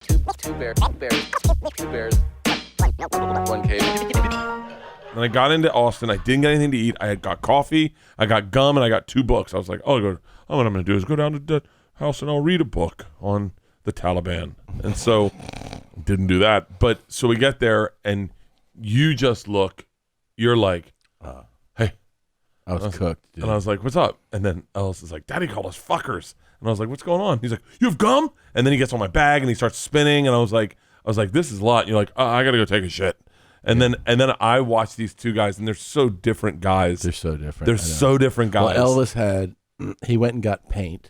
Two bears, one cave. And I got into Austin. I didn't get anything to eat. I had got coffee, I got gum, and I got 2 books. I was like, what I'm going to do is go down to the house and I'll read a book on the Taliban. And so didn't do that. But so we get there and you just look, you're like, hey. I was cooked, dude. And I was like, what's up? And then Ellis is like, Daddy called us fuckers. And I was like, what's going on? He's like, you have gum? And then he gets on my bag and he starts spinning. And I was like, this is a lot. And you're like, I got to go take a shit. And then I watched these 2 guys and they're so different guys. They're so different. They're so different guys. Well, Ellis he went and got paint.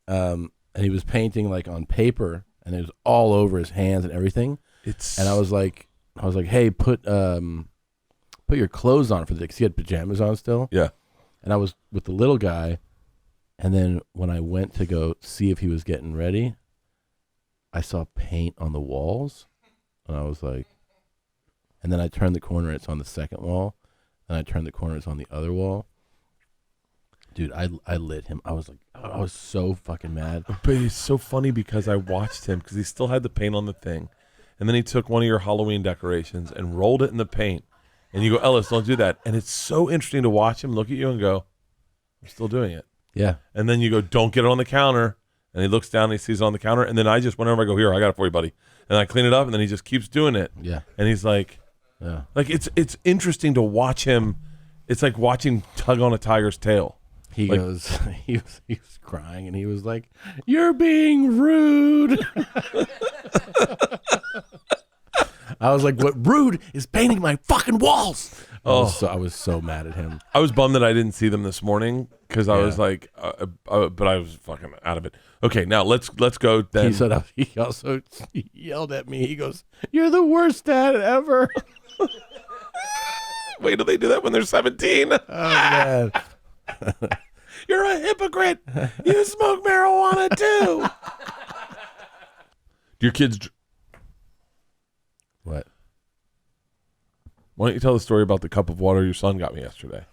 And he was painting like on paper and it was all over his hands and everything. And I was like, hey, put your clothes on for this, because he had pajamas on still. Yeah. And I was with the little guy, and then when I went to go see if he was getting ready, I saw paint on the walls, and I was like, and then I turned the corner, it's on the second wall, and I turned the corner, it's on the other wall. Dude, I lit him. I was like, I was so fucking mad. But it's so funny because I watched him because he still had the paint on the thing. And then he took one of your Halloween decorations and rolled it in the paint. And you go, Ellis, don't do that. And it's so interesting to watch him look at you and go, I'm still doing it. Yeah. And then you go, don't get it on the counter. And he looks down and he sees it on the counter. And then I just, whenever I go, here, I got it for you, buddy. And I clean it up and then he just keeps doing it. Yeah. And he's like, yeah. Like it's interesting to watch him. It's like watching tug on a tiger's tail. He was crying and he was like, you're being rude. I was like, what rude is painting my fucking walls? I was so mad at him. I was bummed that I didn't see them this morning because I was like, but I was fucking out of it. Okay, now let's go then. He also yelled at me. He goes, you're the worst dad ever. Wait till they do that when they're 17. Oh, man. You're a hypocrite. You smoke marijuana too. Do your kids... What? Why don't you tell the story about the cup of water your son got me yesterday?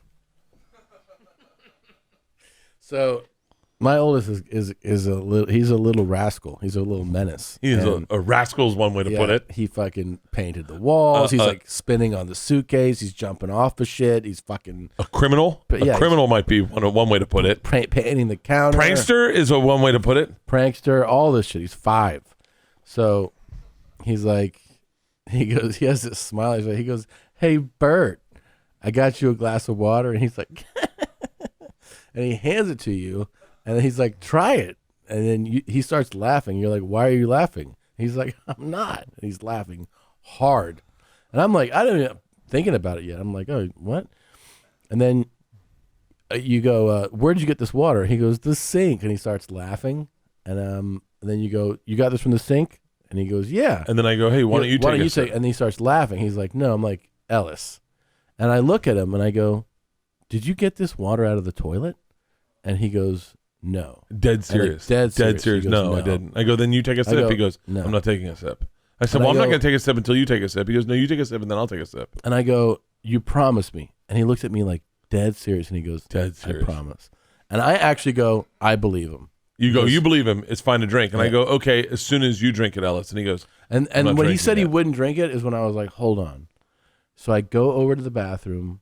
So, my oldest is a little. He's a little rascal. He's a little menace. He is a rascal is one way to put it. He fucking painted the walls. He's like spinning on the suitcase. He's jumping off of shit. He's fucking a criminal. A criminal might be one way to put it. Painting the counter. Prankster is a one way to put it. Prankster, all this shit. He's 5, so he's like. He goes. He has this smile. He goes, "Hey, Bert, I got you a glass of water." And he's like, and he hands it to you, and then he's like, "Try it." And then he starts laughing. You're like, "Why are you laughing?" He's like, "I'm not." And he's laughing hard, and I'm like, I don't even thinking about it yet. I'm like, "Oh, what?" And then you go, "Where'd you get this water?" He goes, "The sink." And he starts laughing, and then you go, "You got this from the sink?" And he goes, "Yeah." And then I go, "Hey, why don't you take a sip?" And he starts laughing. He's like, "No." I'm like, "Ellis." And I look at him and I go, "Did you get this water out of the toilet?" And he goes, "No." Dead serious. Dead serious. Goes, no, I didn't. I go, "Then you take a sip." He goes, "No, I'm not taking a sip." I said, "Well, I'm not going to take a sip until you take a sip." He goes, "No, you take a sip and then I'll take a sip." And I go, "You promise me?" And he looks at me like dead serious and he goes, "Dead serious. I promise." And I actually go, "I believe him." You go, "You believe him, it's fine to drink." And I go, "Okay, as soon as you drink it, Ellis." And he goes, and when he said he wouldn't drink it is when I was like, hold on. So I go over to the bathroom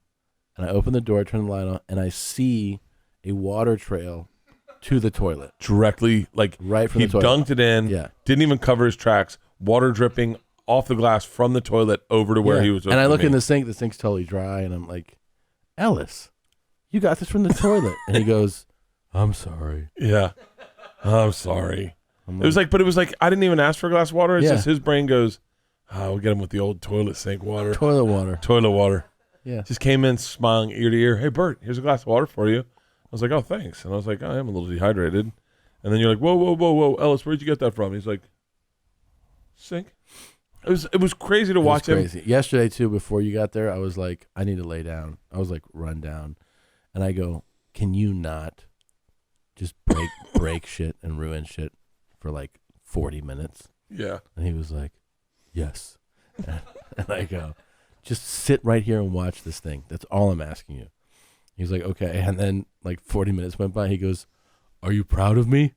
and I open the door, turn the light on, and I see a water trail to the toilet. Directly, like right from the toilet. He dunked it in, didn't even cover his tracks, water dripping off the glass from the toilet over to where he was. And I look in the sink's totally dry, and I'm like, "Ellis, you got this from the toilet." And he goes, "I'm sorry." Yeah. I'm sorry. It was like, I didn't even ask for a glass of water. It's just his brain goes, we'll get him with the old toilet sink water. Toilet water. Yeah. Just came in smiling ear to ear. "Hey, Bert, here's a glass of water for you." I was like, "Oh, thanks." And I was like, "I am a little dehydrated." And then you're like, whoa, Ellis, where'd you get that from? He's like, "Sink." It was crazy to watch him. Yesterday, too, before you got there, I was like, I need to lay down. I was like, run down. And I go, "Can you not just break shit and ruin shit for like 40 minutes?" Yeah. And he was like, "Yes." And I go, "Just sit right here and watch this thing. That's all I'm asking you." He's like, "Okay." And then like 40 minutes went by. He goes, "Are you proud of me?"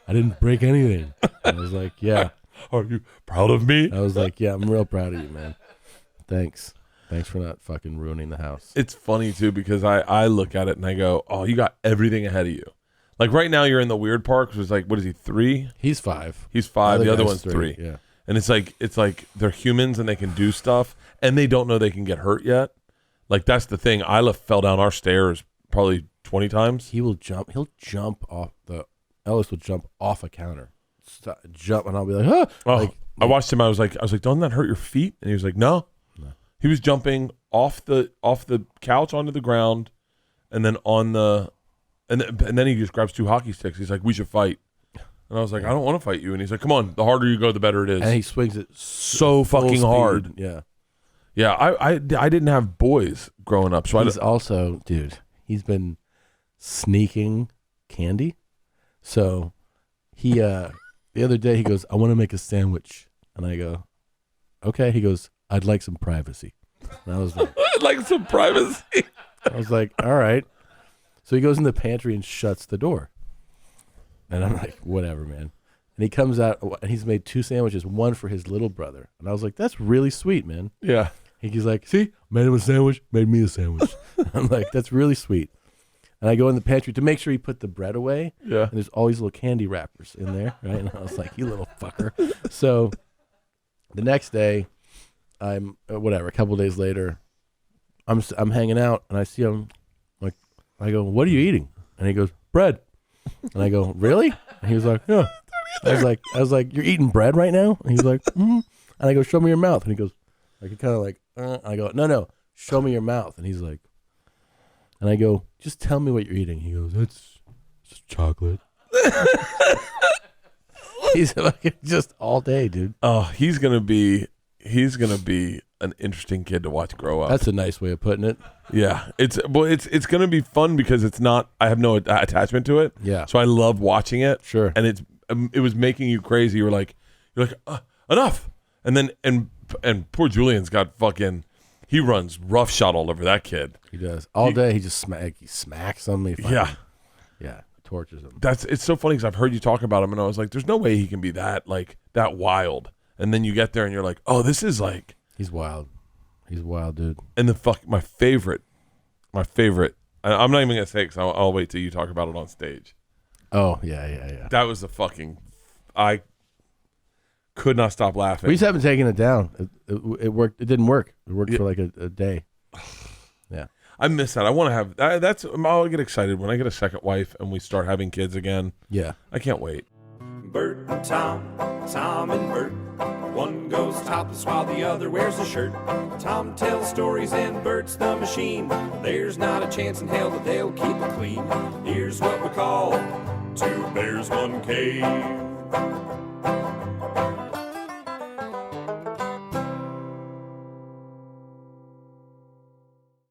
I didn't break anything. I was like, yeah. Are you proud of me? I was like, yeah, I'm real proud of you, man. Thanks for not fucking ruining the house. It's funny too because I look at it and I go, oh, you got everything ahead of you. Like right now you're in the weird part because it's like, what is he, 3? He's 5. He's 5. The other guy's one's 3. Yeah. And it's like they're humans and they can do stuff and they don't know they can get hurt yet. Like that's the thing. Isla fell down our stairs probably 20 times. He'll jump off Ellis will jump off a counter. Jump and I'll be like, huh. Oh, Like, I watched him. I was like, don't that hurt your feet? And he was like, no. He was jumping off the couch onto the ground, and then and then he just grabs 2 hockey sticks. He's like, we should fight. And I was like, I don't want to fight you. And he's like, come on, the harder you go, the better it is. and he swings it so fucking speed. hard. Yeah. Yeah, I didn't have boys growing up, so He's also, dude, he's been sneaking candy. So he the other day he goes, I want to make a sandwich. And I go, okay. He goes, I'd like some privacy. And I was like, I'd like some privacy. I was like, all right. So he goes in the pantry and shuts the door. And I'm like, whatever, man. And he comes out and he's made 2 sandwiches, one for his little brother. And I was like, that's really sweet, man. Yeah. He's like, see, made him a sandwich, made me a sandwich. I'm like, that's really sweet. And I go in the pantry to make sure he put the bread away. Yeah. And there's all these little candy wrappers in there, right? And I was like, you little fucker. So the next day, I'm whatever. A couple days later, I'm hanging out and I see him. Like, I go, what are you eating? And he goes, bread. And I go, really? And he was like, yeah. I was like, you're eating bread right now? And he's like, mm-hmm. And I go, show me your mouth. And he goes, like, he kind of like, I go, no, show me your mouth. And he's like, and I go, just tell me what you're eating. He goes, it's just chocolate. He's like, just all day, dude. Oh, he's gonna be an interesting kid to watch grow up. That's a nice way of putting it. Yeah, it's gonna be fun because it's not. I have no attachment to it. Yeah. So I love watching it. Sure. And it was making you crazy. You're like enough. And then and poor Julian's got fucking. He runs roughshod all over that kid. He does all day. He just smacks him. Yeah, tortures him. It's so funny because I've heard you talk about him, and I was like, "There's no way he can be that wild." And then you get there, and you're like, "Oh, this is like." He's wild. He's wild, dude. And my favorite. I'm not even gonna say it because I'll wait till you talk about it on stage. Oh yeah. That was I could not stop laughing. We just haven't taken it down. It worked. It didn't work. It worked for like a day. Yeah. I miss that. I want to have. I'll get excited when I get a second wife and we start having kids again. Yeah. I can't wait. Bert and Tom and Bert. One goes topless while the other wears a shirt. Tom tells stories and Bert's the machine. There's not a chance in hell that they'll keep it clean. Here's what we call 2 bears, 1 cave.